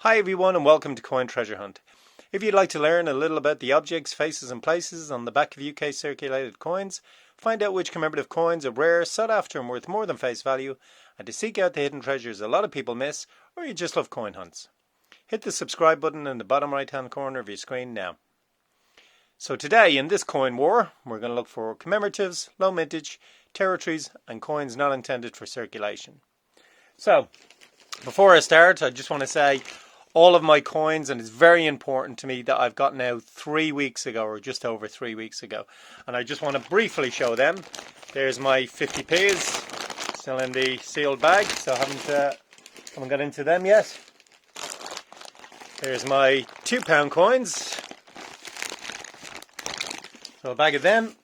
Hi everyone and welcome to Coin Treasure Hunt. If you'd like to learn a little about the objects, faces and places on the back of UK circulated coins, find out which commemorative coins are rare, sought after and worth more than face value, and to seek out the hidden treasures a lot of people miss, or you just love coin hunts, hit the subscribe button in the bottom right hand corner of your screen now. So today in this coin war, we're going to look for commemoratives, low mintage, territories and coins not intended for circulation. So, before I start, I just want to say all of my coins, and it's very important to me, that I've got now 3 weeks ago, or just over 3 weeks ago. And I just want to briefly show them. There's my 50p's, still in the sealed bag, so I haven't got into them yet. There's my £2 coins. So a bag of them.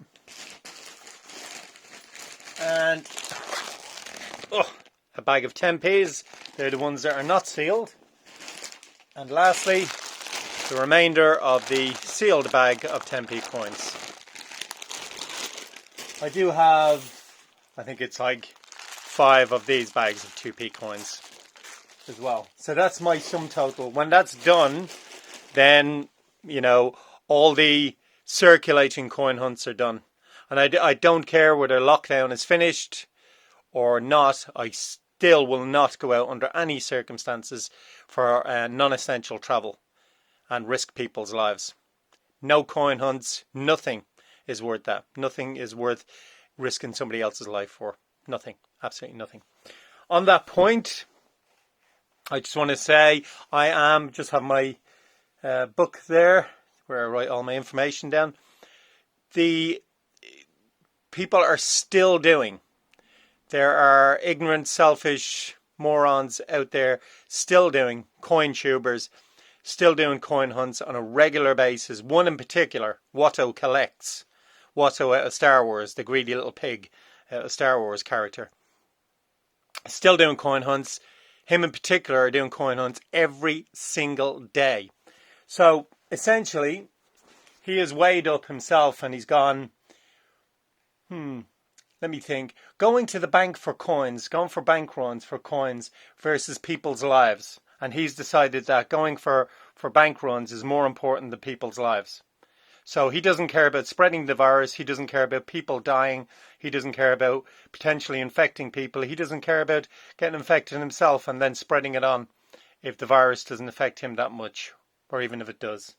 And a bag of 10p's. They're the ones that are not sealed. And lastly, the remainder of the sealed bag of 10p coins. I do have, I think it's like 5 of these bags of 2p coins as well. So that's my sum total. When that's done, then, you know, all the circulating coin hunts are done. And I don't care whether lockdown is finished or not. I still will not go out under any circumstances for non-essential travel and risk people's lives. No coin hunts, nothing is worth that. Nothing is worth risking somebody else's life for. Nothing, absolutely nothing. On that point, I just want to say I just have my book there where I write all my information down. The people are still doing. There are ignorant, selfish morons out there still doing coin tubers, still doing coin hunts on a regular basis. One in particular, WATTO collects. WATTO out of Star Wars, the greedy little pig out of Star Wars character. Still doing coin hunts. Him in particular are doing coin hunts every single day. So essentially, he has weighed up himself and he's gone, let me think. Going to the bank for coins, going for bank runs for coins versus people's lives. And he's decided that going for bank runs is more important than people's lives. So he doesn't care about spreading the virus. He doesn't care about people dying. He doesn't care about potentially infecting people. He doesn't care about getting infected himself and then spreading it on if the virus doesn't affect him that much, or even if it does.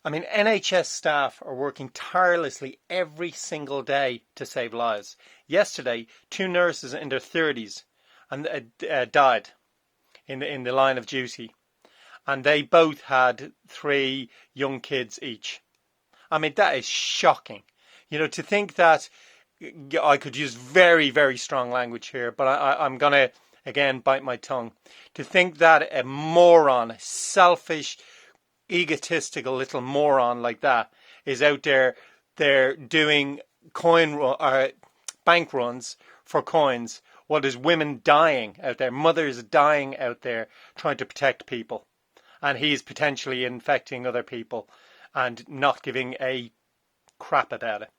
I mean, NHS staff are working tirelessly every single day to save lives. Yesterday, 2 nurses in their 30s and died in the line of duty. And they both had 3 young kids each. I mean, that is shocking. You know, to think that, I could use very, very strong language here, but I'm going to, again, bite my tongue. To think that a moron, selfish, egotistical little moron like that is out there doing bank runs for coins, while there's women dying out there, mothers dying out there trying to protect people, and he's potentially infecting other people and not giving a crap about it.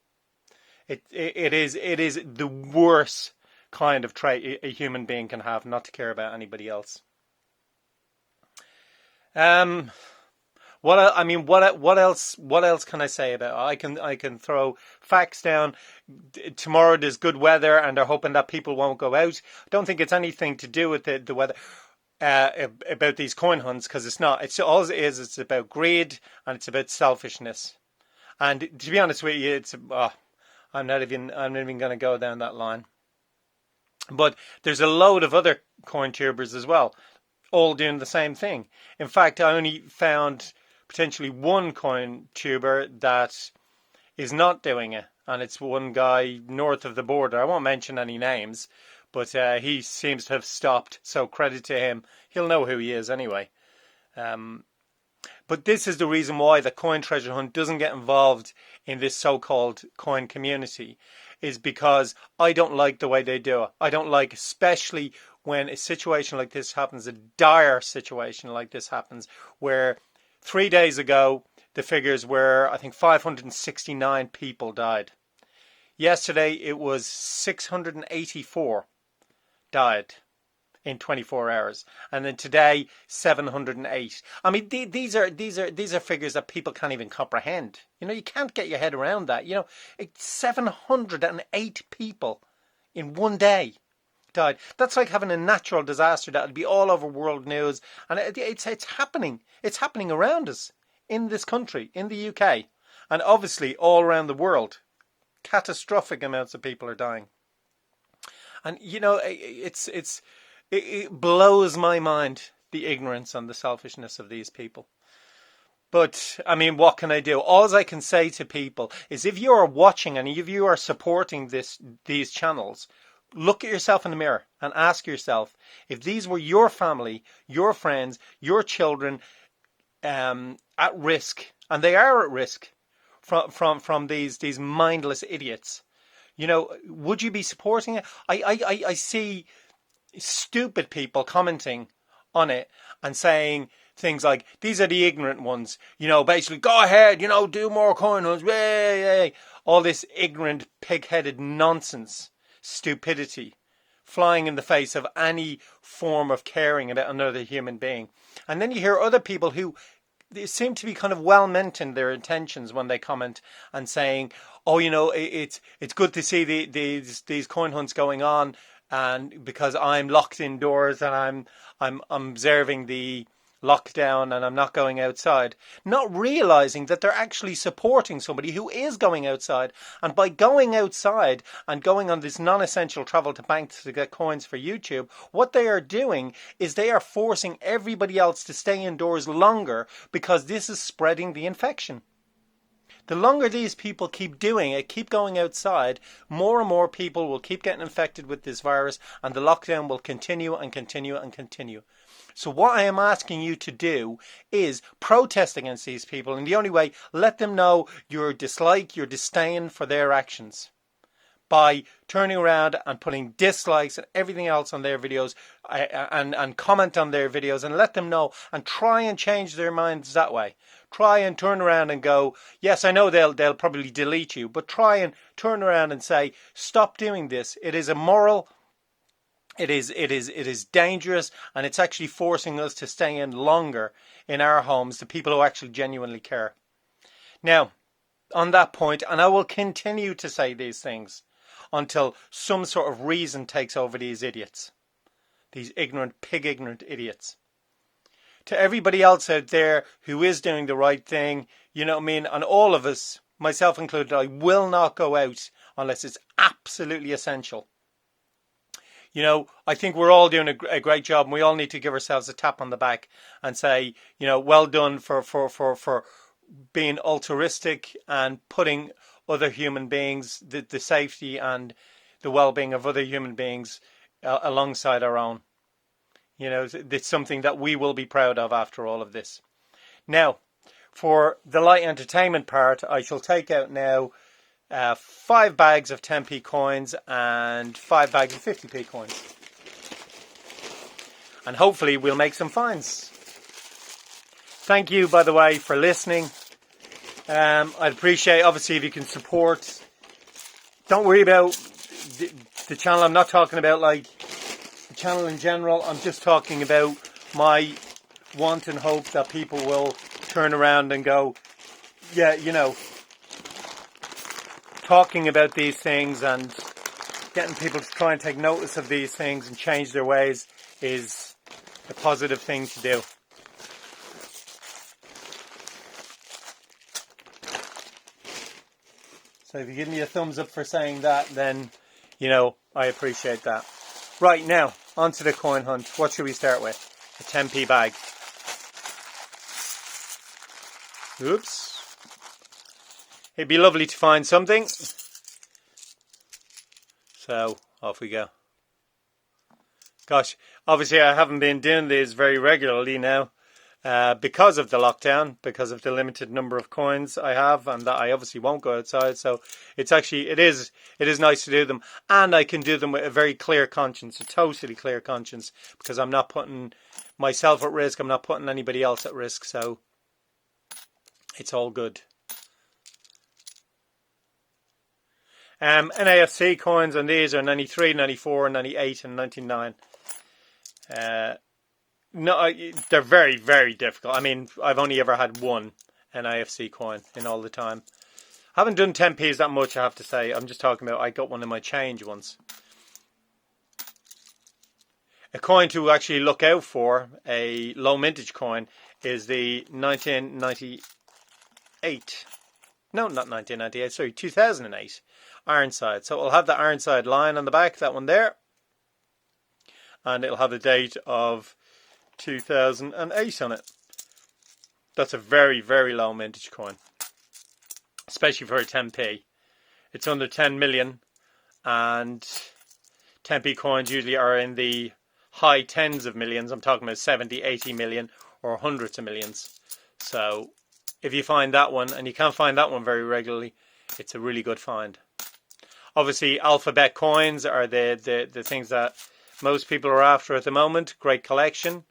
It is the worst kind of trait a human being can have, not to care about anybody else. What else can I say about it? I can throw facts down. Tomorrow there's good weather and they're hoping that people won't go out. I don't think it's anything to do with the weather about these coin hunts, because it's not. It's all it is. It's about greed and it's about selfishness. And to be honest with you, I'm not even going to go down that line. But there's a load of other coin tubers as well, all doing the same thing. In fact, I only found potentially one coin tuber that is not doing it, and it's one guy north of the border. I won't mention any names, but he seems to have stopped, so credit to him. He'll know who he is anyway. But this is the reason why the Coin Treasure Hunt doesn't get involved in this so-called coin community, is because I don't like the way they do it. I don't like, especially when a situation like this happens, a dire situation like this happens, where 3 days ago, the figures were, I think, 569 people died. Yesterday, it was 684 died in 24 hours, and then today 708. I mean, these are figures that people can't even comprehend. You know, you can't get your head around that. You know, it's 708 people in one day died. That's like having a natural disaster that would be all over world news, and it's happening. It's happening around us in this country, in the UK, and obviously all around the world. Catastrophic amounts of people are dying, and you know, it blows my mind, the ignorance and the selfishness of these people. But, I mean, what can I do? All I can say to people is, if you are watching and if you are supporting these channels, look at yourself in the mirror and ask yourself, if these were your family, your friends, your children at risk, and they are at risk from these mindless idiots, you know, would you be supporting it? I see stupid people commenting on it and saying things like, these are the ignorant ones, you know, basically, go ahead, you know, do more coin hunts, yay. All this ignorant, pig-headed nonsense, stupidity, flying in the face of any form of caring about another human being. And then you hear other people who they seem to be kind of well-meant in their intentions when they comment and saying, oh, you know, it's good to see these coin hunts going on, and because I'm locked indoors and I'm observing the lockdown and I'm not going outside, not realizing that they're actually supporting somebody who is going outside. And by going outside and going on this non-essential travel to banks to get coins for YouTube, what they are doing is they are forcing everybody else to stay indoors longer, because this is spreading the infection. The longer these people keep doing it, keep going outside, more and more people will keep getting infected with this virus, and the lockdown will continue and continue and continue. So what I am asking you to do is protest against these people, and the only way, let them know your dislike, your disdain for their actions, by turning around and putting dislikes and everything else on their videos, and comment on their videos, and let them know, and try and change their minds that way. Try and turn around and go, yes, I know they'll probably delete you, but try and turn around and say, stop doing this. It is immoral. It is dangerous, and it's actually forcing us to stay in longer in our homes, the people who actually genuinely care. Now, on that point, and I will continue to say these things until some sort of reason takes over these idiots, these ignorant, pig-ignorant idiots. To everybody else out there who is doing the right thing, you know what I mean, and all of us, myself included, I will not go out unless it's absolutely essential. You know, I think we're all doing a great job, and we all need to give ourselves a tap on the back and say, you know, well done for being altruistic and putting other human beings, the safety and the well-being of other human beings alongside our own. You know, it's something that we will be proud of after all of this. Now, for the light entertainment part, I shall take out now 5 bags of 10p coins and 5 bags of 50p coins. And hopefully we'll make some finds. Thank you, by the way, for listening. I'd appreciate, obviously, if you can support. Don't worry about the channel. I'm not talking about, like, the channel in general. I'm just talking about my want and hope that people will turn around and go, yeah, you know, talking about these things and getting people to try and take notice of these things and change their ways is a positive thing to do. So if you give me a thumbs up for saying that, then, you know, I appreciate that. Right, now, onto the coin hunt. What should we start with? A 10p bag. Oops. It'd be lovely to find something. So, off we go. Gosh, obviously I haven't been doing these very regularly now. Because of the lockdown, because of the limited number of coins I have, and that I obviously won't go outside. So it's actually, it is nice to do them, and I can do them with a very clear conscience, a totally clear conscience, because I'm not putting myself at risk, I'm not putting anybody else at risk, so it's all good. NAFC coins on these are 93, 94, 98 and 99. No, they're very, very difficult. I mean, I've only ever had one NIFC coin in all the time. I haven't done 10p's that much, I have to say. I'm just talking about, I got one in my change once. A coin to actually look out for, a low mintage coin, is the 1998. No, not 1998, sorry, 2008 Ironside. So it'll have the Ironside line on the back, that one there. And it'll have the date of 2008 on it. That's a very, very low mintage coin, especially for a 10p. It's under 10 million, and 10p coins usually are in the high tens of millions. I'm talking about 70, 80 million or hundreds of millions. So if you find that one, and you can't find that one very regularly, it's a really good find. Obviously, alphabet coins are the things that most people are after at the moment. Great collection.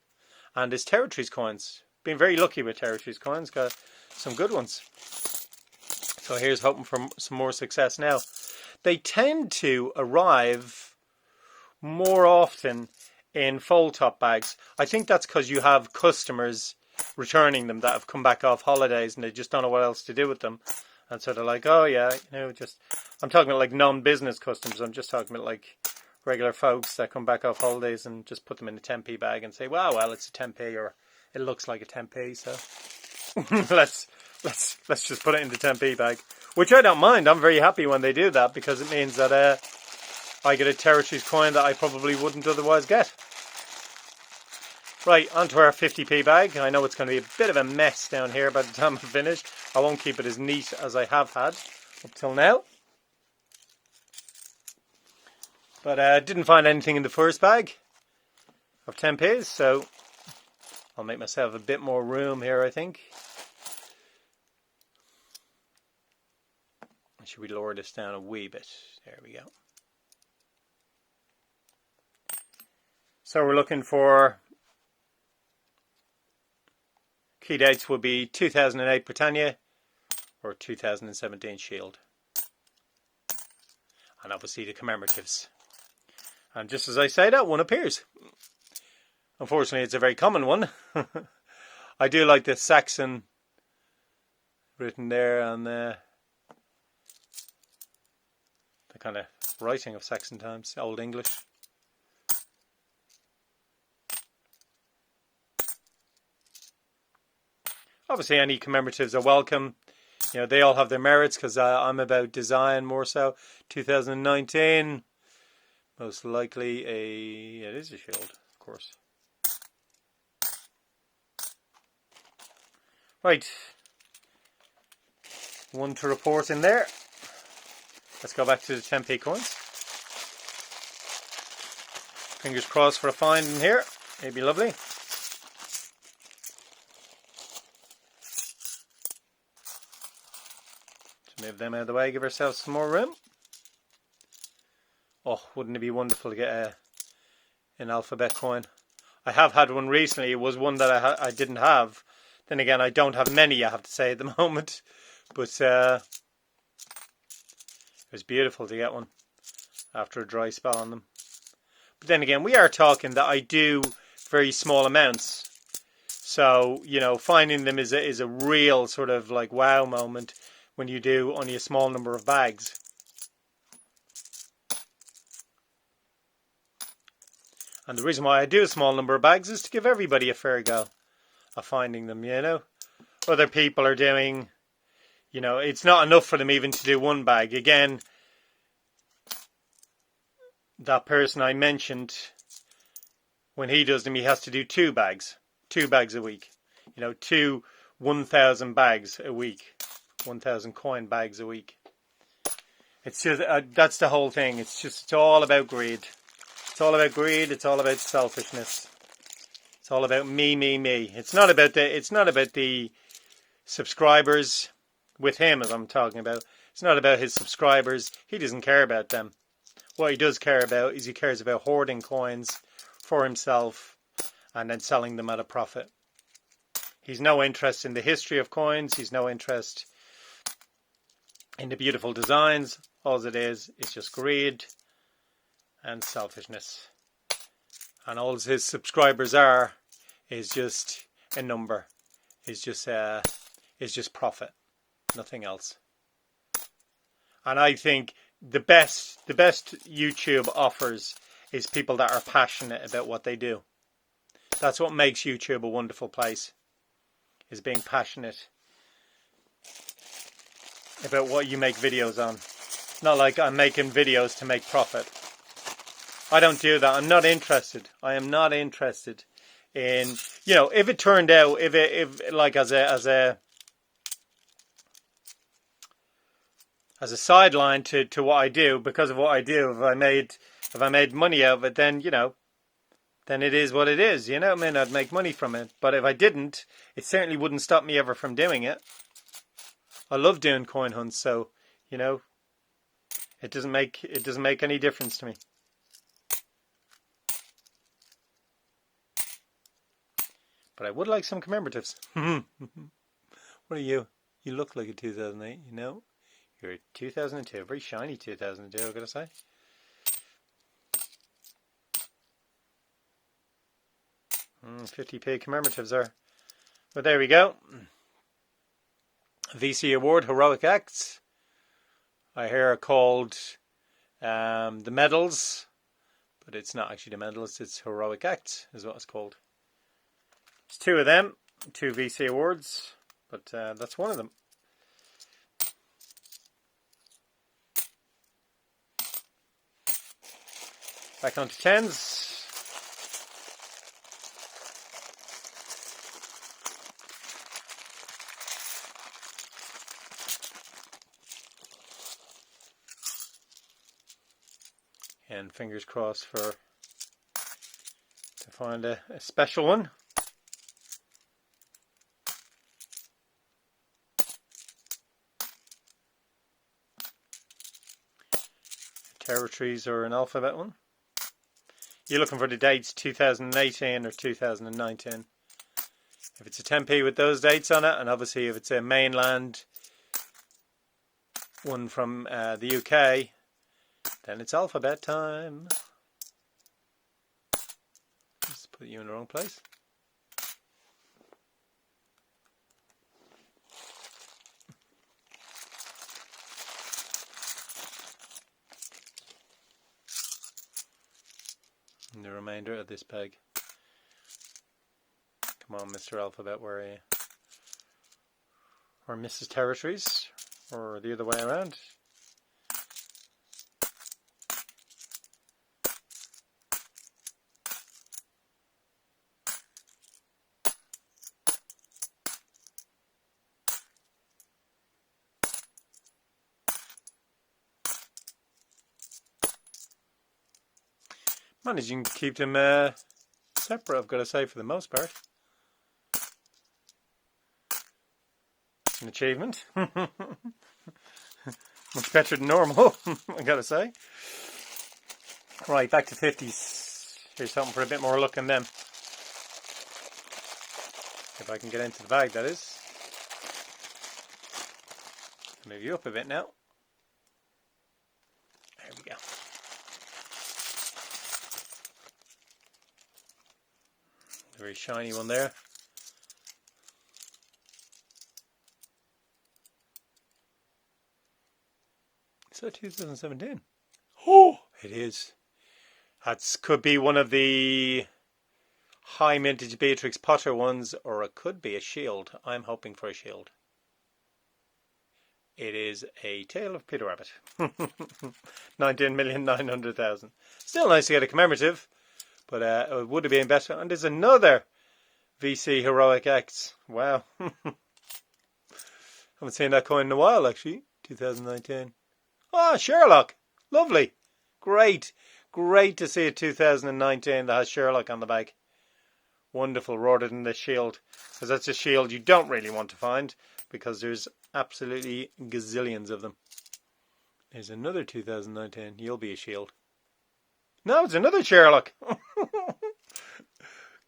And it's Territories coins. Been very lucky with Territories coins. Got some good ones. So here's hoping for some more success now. They tend to arrive more often in fold top bags. I think that's because you have customers returning them that have come back off holidays and they just don't know what else to do with them. And so they're like, oh yeah, I'm talking about like non-business customers. I'm just talking about like regular folks that come back off holidays and just put them in a 10p bag and say, wow, well, it's a 10p, or it looks like a 10p, so let's just put it in the 10p bag, which I don't mind. I'm very happy when they do that, because it means that I get a Territories coin that I probably wouldn't otherwise get. Right, onto our 50p bag. I know it's going to be a bit of a mess down here by the time I'm finished. I won't keep it as neat as I have had up till now. But I didn't find anything in the first bag of 10p's, so I'll make myself a bit more room here, I think. Should we lower this down a wee bit? There we go. So we're looking for, key dates would be 2008 Britannia or 2017 Shield. And obviously the commemoratives. And just as I say, that one appears. Unfortunately, it's a very common one. I do like the Saxon written there on the kind of writing of Saxon times, Old English. Obviously, any commemoratives are welcome. You know, they all have their merits, because I'm about design more so. 2019, most likely it is a shield, of course. Right, one to report in there. Let's go back to the 10p coins. Fingers crossed for a find in here. It'd be lovely. Move them out of the way, give ourselves some more room. Oh, wouldn't it be wonderful to get an alphabet coin? I have had one recently. It was one that I didn't have. Then again, I don't have many, I have to say, at the moment. But it was beautiful to get one after a dry spell on them. But then again, we are talking that I do very small amounts. So, you know, finding them is a real sort of like wow moment when you do only a small number of bags. And the reason why I do a small number of bags is to give everybody a fair go of finding them, you know. Other people are doing, you know, it's not enough for them even to do one bag. Again, that person I mentioned, when he does them, he has to do 2 bags. 2 bags a week. You know, 2 1,000 bags a week. 1,000 coin bags a week. It's just that's the whole thing. It's all about greed. It's all about greed. It's all about selfishness. It's all about me. It's not about the subscribers with him, as I'm talking about. It's not about his subscribers. He doesn't care about them. What he does care about is he cares about hoarding coins for himself and then selling them at a profit. He's no interest in the history of coins. He's no interest in the beautiful designs. All it is just greed and selfishness. And all his subscribers are is just a number, is just profit, nothing else. And I think the best YouTube offers is people that are passionate about what they do. That's what makes YouTube a wonderful place, is being passionate about what you make videos on. Not like I'm making videos to make profit. I don't do that. I'm not interested. I am not interested in, you know, if it turned out, if like as a sideline to what I do, because of what I do, if I made money out of it, then, you know, then it is what it is, you know what I mean? I'd make money from it. But if I didn't, it certainly wouldn't stop me ever from doing it. I love doing coin hunts, so, you know, it doesn't make any difference to me. But I would like some commemoratives. What are you? You look like a 2008, you know? You're a 2002, a very shiny 2002, I've got to say. Mm, 50p commemoratives are. But there we go. VC Award, Heroic Acts. I hear are called the medals. But it's not actually the medals, it's Heroic Acts is what it's called. There's two of them, 2 VC Awards. But that's one of them. Back onto 10s. And fingers crossed to find a special one. Territories or an alphabet one. You're looking for the dates 2018 or 2019. If it's a 10p with those dates on it, and obviously if it's a mainland one from the UK, then it's alphabet time. Just put you in the wrong place. And the remainder of this bag. Come on, Mr. Alphabet, where are you? Or Mrs. Territories, or the other way around. Managing to keep them separate, I've got to say, for the most part. It's an achievement. Much better than normal, I've got to say. Right, back to 50s. Here's something for a bit more look in them. If I can get into the bag, that is. Move you up a bit now. There we go. Very shiny one there. Is that 2017? Oh, it is. That could be one of the high mintage Beatrix Potter ones, or it could be a shield. I'm hoping for a shield. It is a Tale of Peter Rabbit. 19,900,000. Still nice to get a commemorative. But it would have been better. And there's another VC Heroic Acts. Wow. Haven't seen that coin in a while, actually. 2019. Ah, Sherlock. Lovely. Great. Great to see a 2019 that has Sherlock on the back. Wonderful, rather than the shield. Because that's a shield you don't really want to find. Because there's absolutely gazillions of them. There's another 2019. You'll be a shield. No, it's another Sherlock.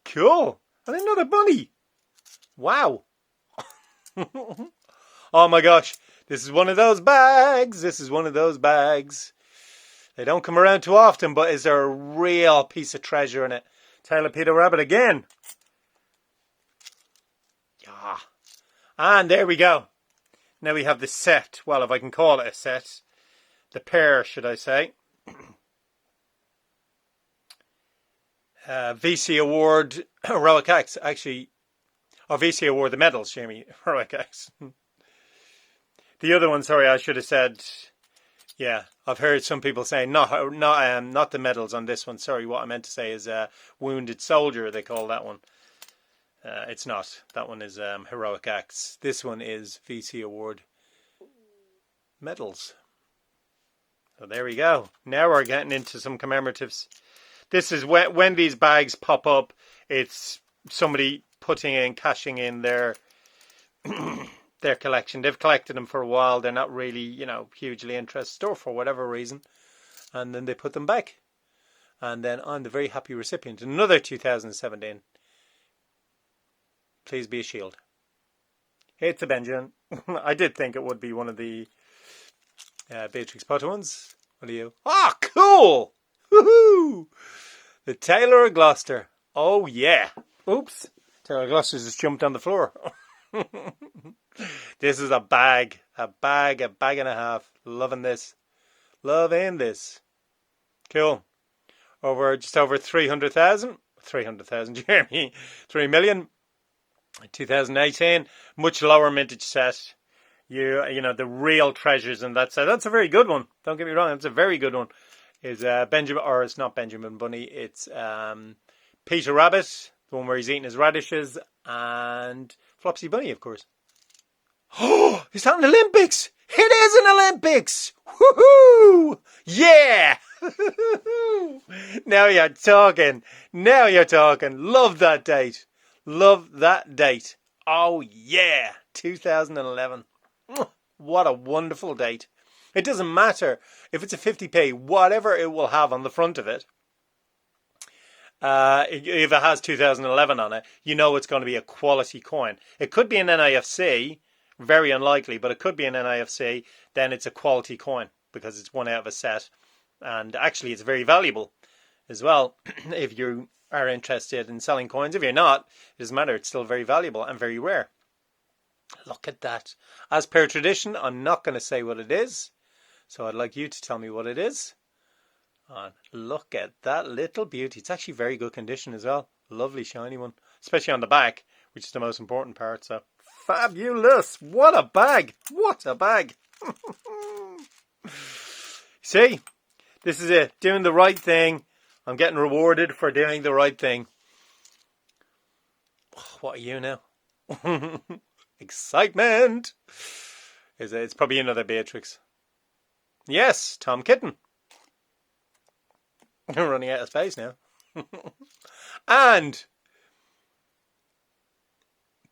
Cool. And another bunny. Wow. Oh my gosh. This is one of those bags. This is one of those bags. They don't come around too often, but is there a real piece of treasure in it? Tail of Peter Rabbit again. Yeah. And there we go. Now we have the set. Well, if I can call it a set. The pair, should I say. VC Award Heroic Acts. Actually, or VC Award the medals, Jamie. Heroic Acts. The other one, sorry, I should have said. Yeah, I've heard some people saying not the medals on this one. Sorry, what I meant to say is Wounded Soldier. They call that one. It's not. That one is Heroic Acts. This one is VC Award medals. So there we go. Now we're getting into some commemoratives. This is when these bags pop up. It's somebody cashing in their their collection. They've collected them for a while. They're not really, hugely interested, or for whatever reason, and then they put them back. And then I'm the very happy recipient. Another 2017. Please be a shield. It's a Benjamin. I did think it would be one of the Beatrix Potter ones. What are you? Ah, cool! Woohoo! The Tailor of Gloucester. Oh yeah. Oops. Tailor of Gloucester just jumped on the floor. This is a bag and a half. Loving this. Cool. Just over 300,000. 300,000, Jeremy. 3 million. 2018. Much lower mintage set. The real treasures in that set. That's a very good one. Don't get me wrong. It's a very good one. Is Benjamin, or it's not Benjamin Bunny. It's Peter Rabbit, the one where he's eating his radishes, and Flopsy Bunny, of course. Oh, is that an Olympics? It is an Olympics! Woohoo! Yeah! Now you're talking. Love that date. Oh yeah, 2011. What a wonderful date. It doesn't matter if it's a 50p, whatever it will have on the front of it. If it has 2011 on it, it's going to be a quality coin. It could be an NIFC, very unlikely, but it could be an NIFC. Then it's a quality coin because it's one out of a set. And actually, it's very valuable as well if you are interested in selling coins. If you're not, it doesn't matter. It's still very valuable and very rare. Look at that. As per tradition, I'm not going to say what it is. So I'd like you to tell me what it is. And look at that little beauty. It's actually very good condition as well. Lovely shiny one. Especially on the back, which is the most important part. So fabulous. What a bag. See, this is it. Doing the right thing. I'm getting rewarded for doing the right thing. What are you now? Excitement. It's probably another Beatrix. Yes, Tom Kitten. I'm running out of space now. And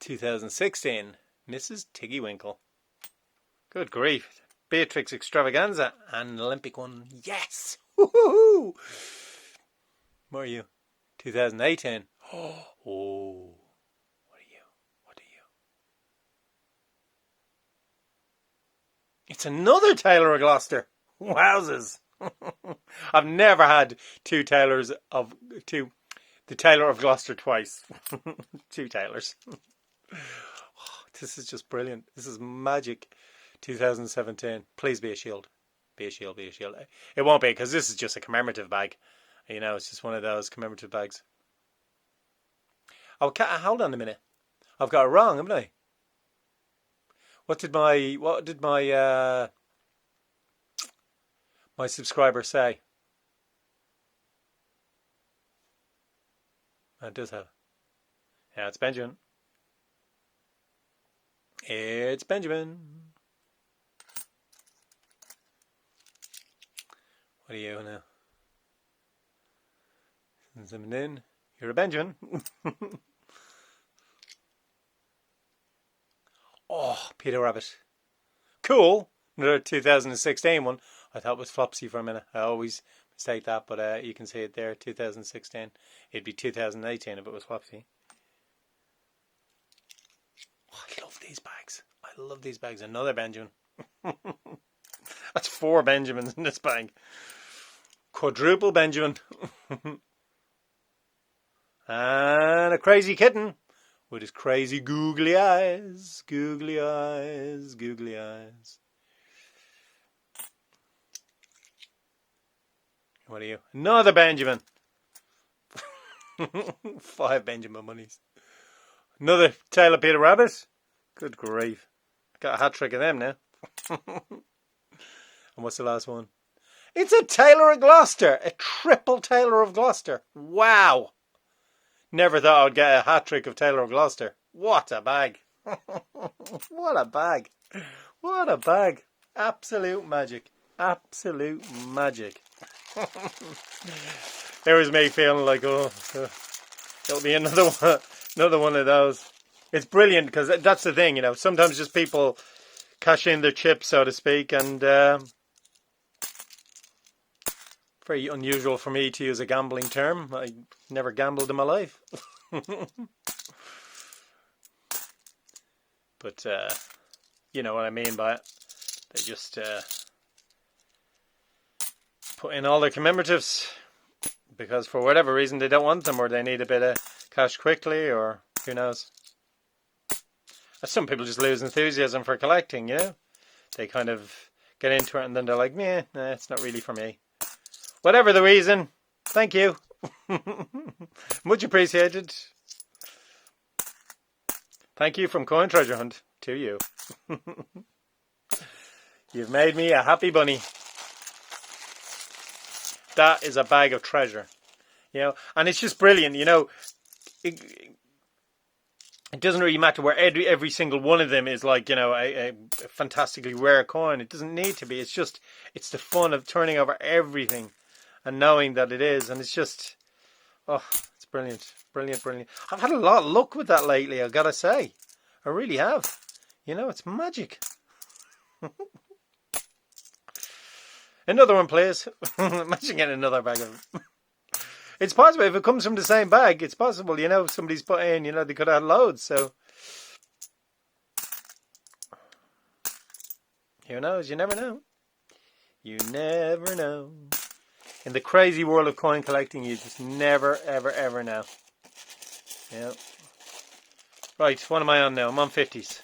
2016, Mrs. Twiggy-Winkle. Good grief. Beatrix Extravaganza and an Olympic one. Yes! Woohoo! What are you? 2018. Oh. What are you? It's another Tailor of Gloucester. Wowzers. I've never had the Tailor of Gloucester twice. Two Tailors. This is just brilliant. This is magic. 2017. Please be a shield. Be a shield. It won't be, because this is just a commemorative bag. It's just one of those commemorative bags. Oh, hold on a minute. I've got it wrong, haven't I? What did my subscriber say? It does have. Yeah, it's Benjamin. What are you now? Zooming in. You're a Benjamin. Oh, Peter Rabbit. Cool. Another 2016 one. I thought it was Flopsy for a minute. I always mistake that, but you can see it there, 2016. It'd be 2018 if it was Flopsy. Oh, I love these bags. Another Benjamin. That's 4 Benjamins in this bag. Quadruple Benjamin. And a crazy kitten with his crazy googly eyes. Googly eyes, googly eyes. What are you? Another Benjamin. 5 Benjamin monies. Another tail of Peter Rabbit. Good grief. Got a hat trick of them now. And what's the last one? It's a Tailor of Gloucester. A triple Tailor of Gloucester. Wow. Never thought I'd get a hat trick of Tailor of Gloucester. What a bag. What a bag. What a bag. Absolute magic. Absolute magic. There was me feeling like, oh, it'll be another one of those. It's brilliant because that's the thing, you know. Sometimes just people cash in their chips, so to speak, and very unusual for me to use a gambling term. I never gambled in my life. But you know what I mean by it. They just put in all their commemoratives because for whatever reason they don't want them, or they need a bit of cash quickly, or who knows. Some people just lose enthusiasm for collecting, you know. They kind of get into it and then they're like, nah, it's not really for me. Whatever the reason, thank you. Much appreciated. Thank you from Coin Treasure Hunt to you. You've made me a happy bunny. That is a bag of treasure. You know, and it's just brilliant, you know. It doesn't really matter where every single one of them is like, you know, a fantastically rare coin. It doesn't need to be. It's just, it's the fun of turning over everything and knowing that it is. And it's just, oh, it's brilliant. Brilliant, brilliant. I've had a lot of luck with that lately, I've got to say. I really have. You know, it's magic. Another one, please. Imagine getting another bag of them. It's possible if it comes from the same bag. It's possible, you know, somebody's put in, you know, they could have had loads. So, who knows? You never know. You never know. In the crazy world of coin collecting, you just never, ever, ever know. Yeah. Right, what am I on now? I'm on 50s.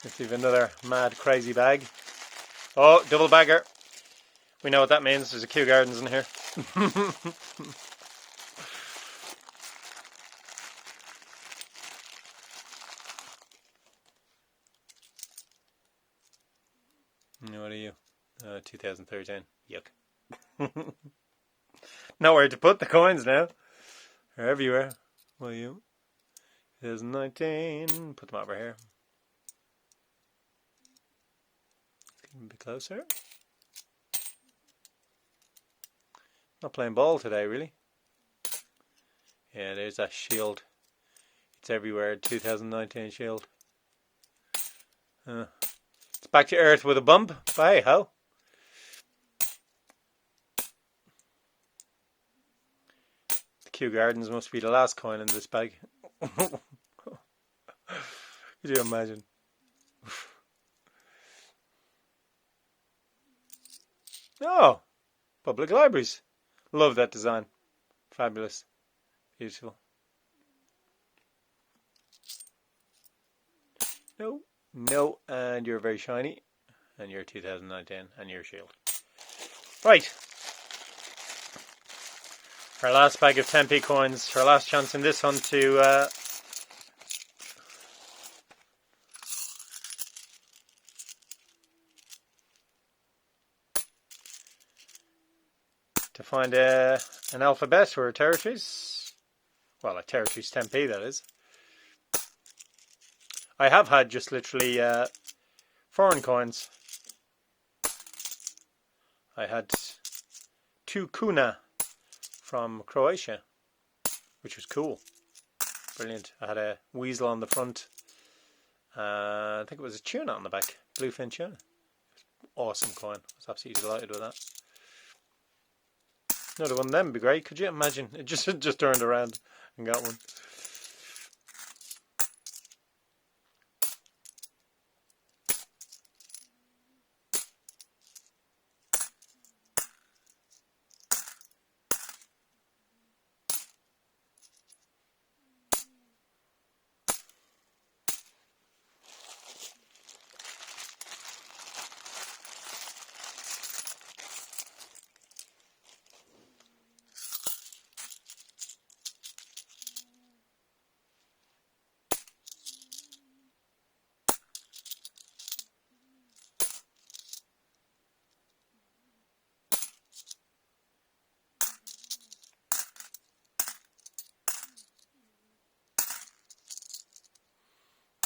Let's see if another mad, crazy bag. Oh, double bagger. We know what that means. There's a Kew Gardens in here. What are you? 2013. Yuck. Nowhere to put the coins now. They're everywhere. What are you? 2019. Put them over here. A bit closer. Not playing ball today, really. Yeah, there's that shield. It's everywhere. 2019 shield. It's back to earth with a bump. But hey ho. The Kew Gardens must be the last coin in this bag. Could you imagine? Oh, public libraries. Love that design. Fabulous. Beautiful. No. No. And you're very shiny. And you're 2019. And you're shield. Right. Our last bag of 10p coins. Our last chance in this hunt to find an alphabet or a territories. Well, a territories 10p, that is. I have had just literally foreign coins. I had 2 kuna from Croatia, which was cool. Brilliant. I had a weasel on the front. I think it was a tuna on the back. Bluefin tuna. Awesome coin. I was absolutely delighted with that. Another one of them would be great. Could you imagine? It just turned around and got one.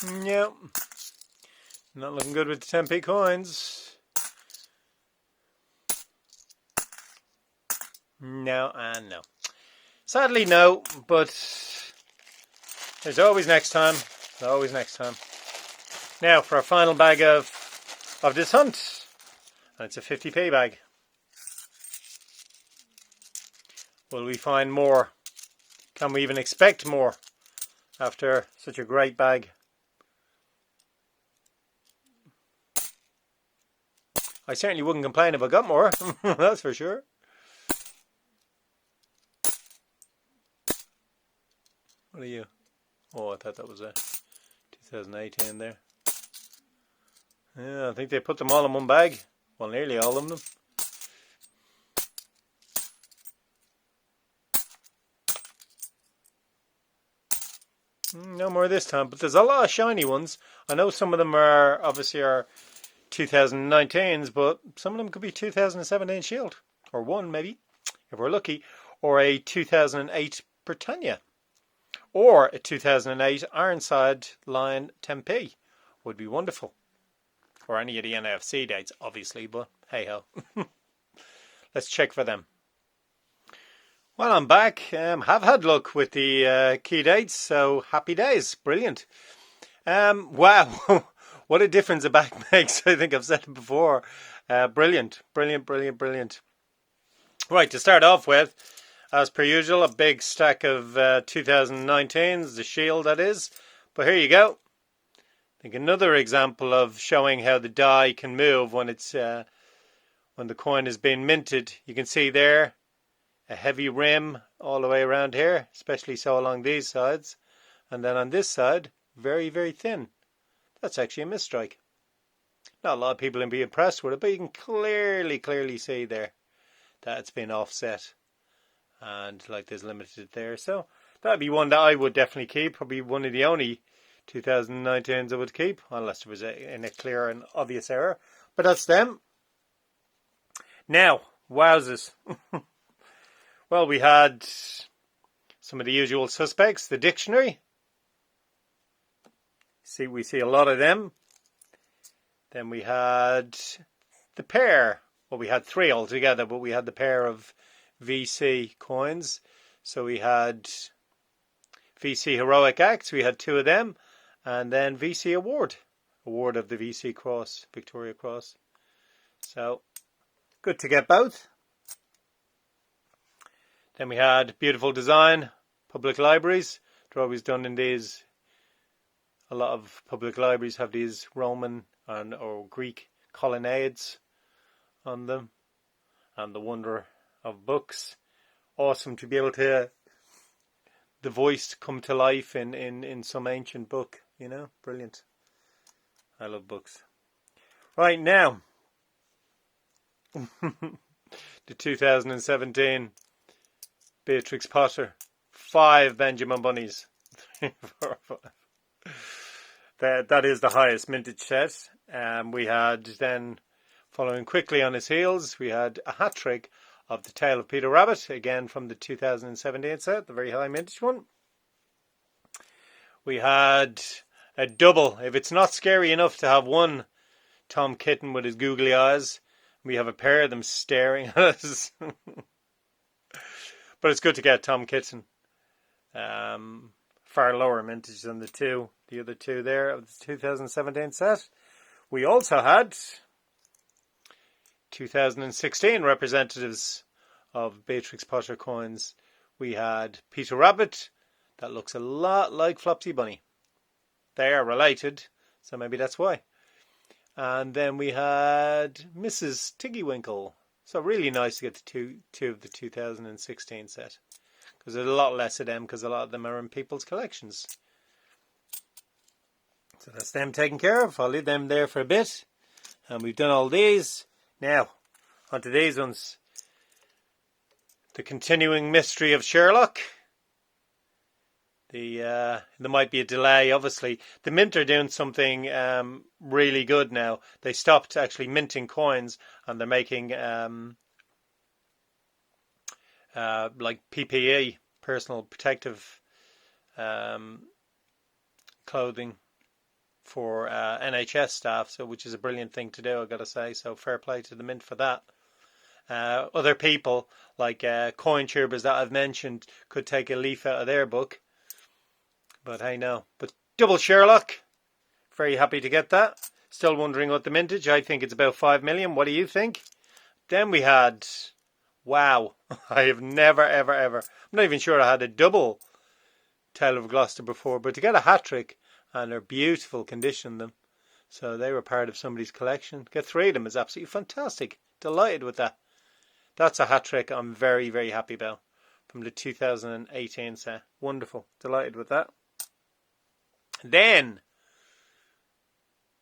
Yep. Not looking good with the 10p coins. No and no. Sadly no, but there's always next time. There's always next time. Now for our final bag of this hunt. And it's a 50p bag. Will we find more? Can we even expect more after such a great bag? I certainly wouldn't complain if I got more. That's for sure. What are you? Oh, I thought that was a 2018 there. Yeah, I think they put them all in one bag. Well, nearly all of them. No more this time, but there's a lot of shiny ones. I know some of them are obviously are 2019s, but some of them could be 2017 Shield, or one maybe, if we're lucky, or a 2008 Britannia, or a 2008 Ironside Line 10p would be wonderful, or any of the NFC dates, obviously, but hey ho. Let's check for them. Well, I'm back. Have had luck with the key dates, so happy days. Brilliant. Wow, what a difference a bag makes. I think I've said it before. Brilliant, brilliant, brilliant, brilliant. Right, to start off with, as per usual, a big stack of 2019s, the Shield that is. But here you go. I think another example of showing how the die can move when it's when the coin is being minted. You can see there a heavy rim all the way around here, especially so along these sides, and then on this side very, very thin. That's actually a misstrike. Not a lot of people will be impressed with it, but you can clearly see there that it's been offset, and like there's limited there. So that'd be one that I would definitely keep. Probably one of the only 2019s I would keep, unless there was in a clear and obvious error. But that's them. Now, wowzers. Well, we had some of the usual suspects. The dictionary. We see a lot of them. Then we had the pair. Well, we had three altogether, but we had the pair of VC coins. So we had VC Heroic Acts. We had two of them. And then VC Award. Award of the VC Cross, Victoria Cross. So, good to get both. Then we had beautiful design, public libraries. They're always done in these. A lot of public libraries have these Roman or Greek colonnades on them. And the wonder of books. Awesome to be able to the voice come to life in some ancient book, you know. Brilliant. I love books. Right now, the 2017 Beatrix Potter, 5 Benjamin Bunnies. 3, 4, 5. That is the highest mintage set. We had then, following quickly on his heels, we had a hat trick of the Tale of Peter Rabbit, again from the 2017 set, the very high mintage one. We had a double. If it's not scary enough to have one Tom Kitten with his googly eyes, we have a pair of them staring at us. But it's good to get Tom Kitten. Far lower mintage than the other two there of the 2017 set. We also had 2016 representatives of Beatrix Potter coins. We had Peter Rabbit. That looks a lot like Flopsy Bunny. They are related, so maybe that's why. And then we had Mrs. Twiggy-Winkle. So really nice to get the two of the 2016 set. Because there's a lot less of them, because a lot of them are in people's collections. So that's them taken care of. I'll leave them there for a bit. And we've done all these. Now, on to these ones. The continuing mystery of Sherlock. There might be a delay, obviously. The Mint are doing something really good now. They stopped actually minting coins, and they're making like PPE, personal protective clothing, for NHS staff, so which is a brilliant thing to do, I've got to say. So fair play to the Mint for that. Other people, like coin tubers that I've mentioned, could take a leaf out of their book. But hey, no. But double Sherlock, very happy to get that. Still wondering what the mintage. I think it's about 5 million. What do you think? Then we had, wow, I have never, ever, I'm not even sure I had a double Tale of Gloucester before, but to get a hat-trick, and they're beautiful condition, them. So they were part of somebody's collection. Get 3 of them is absolutely fantastic. Delighted with that. That's a hat-trick I'm very, very happy about from the 2018 set. Wonderful. Delighted with that. Then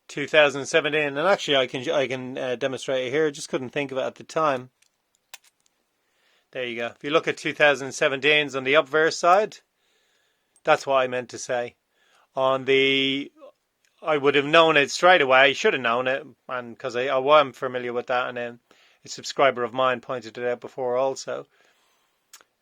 2017, and actually I can demonstrate it here. I just couldn't think of it at the time. There you go. If you look at 2017s on the obverse side, that's what I meant to say. On the, I would have known it straight away. I should have known it, and because I am familiar with that, and then a subscriber of mine pointed it out before also.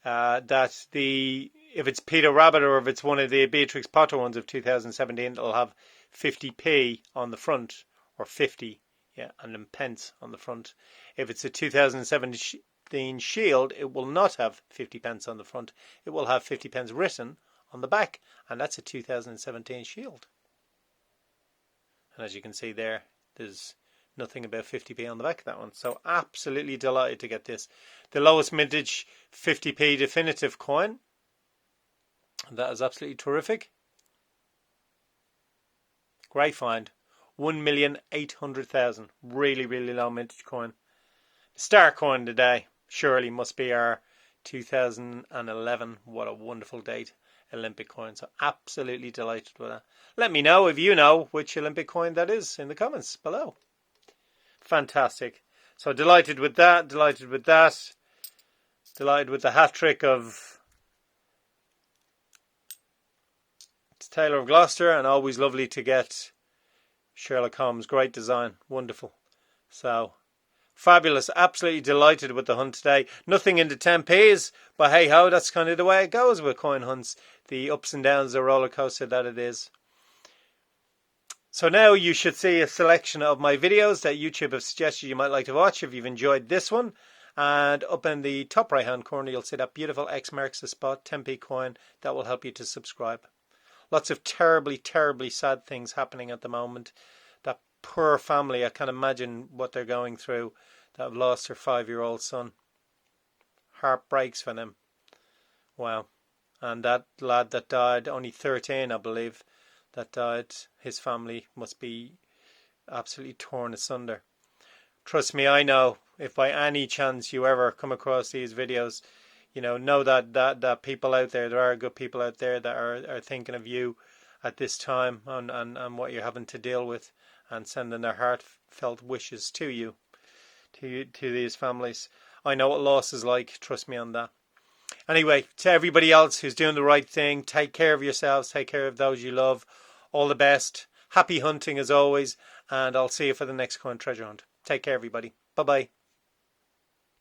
That if it's Peter Rabbit or if it's one of the Beatrix Potter ones of 2017, it'll have 50p on the front, or 50, yeah, and then pence on the front. If it's a 2017 Shield, it will not have 50 pence on the front. It will have 50 pence written on the back, and that's a 2017 Shield. And as you can see there, there's nothing about 50p on the back of that one. So absolutely delighted to get this. The lowest mintage 50p definitive coin. That is absolutely terrific. Great find. 1,800,000. Really, really low mintage coin. The star coin today surely must be our 2011. What a wonderful date. Olympic coin. So absolutely delighted with that. Let me know if you know which Olympic coin that is in the comments below. Fantastic. So delighted with that. Delighted with that. Delighted with the hat trick of Taylor of Gloucester, and always lovely to get Sherlock Holmes. Great design. Wonderful. So fabulous. Absolutely delighted with the hunt today. Nothing in the 10p's, but hey ho, that's kind of the way it goes with coin hunts. The ups and downs, the roller coaster that it is. So now you should see a selection of my videos that YouTube have suggested you might like to watch if you've enjoyed this one. And up in the top right hand corner you'll see that beautiful X marks the spot 10p coin. That will help you to subscribe. Lots of terribly, terribly sad things happening at the moment. That poor family, I can't imagine what they're going through, that have lost their 5-year-old son. Heart breaks for them. Wow. And that lad that died, only 13 I believe, that died, his family must be absolutely torn asunder. Trust me, I know, if by any chance you ever come across these videos, know that people out there are good people out there that are thinking of you at this time and what you're having to deal with, and sending their heartfelt wishes to you, to these families. I know what loss is like, trust me on that. Anyway, to everybody else who's doing the right thing, take care of yourselves, take care of those you love. All the best. Happy hunting as always, and I'll see you for the next coin treasure hunt. Take care everybody. Bye bye.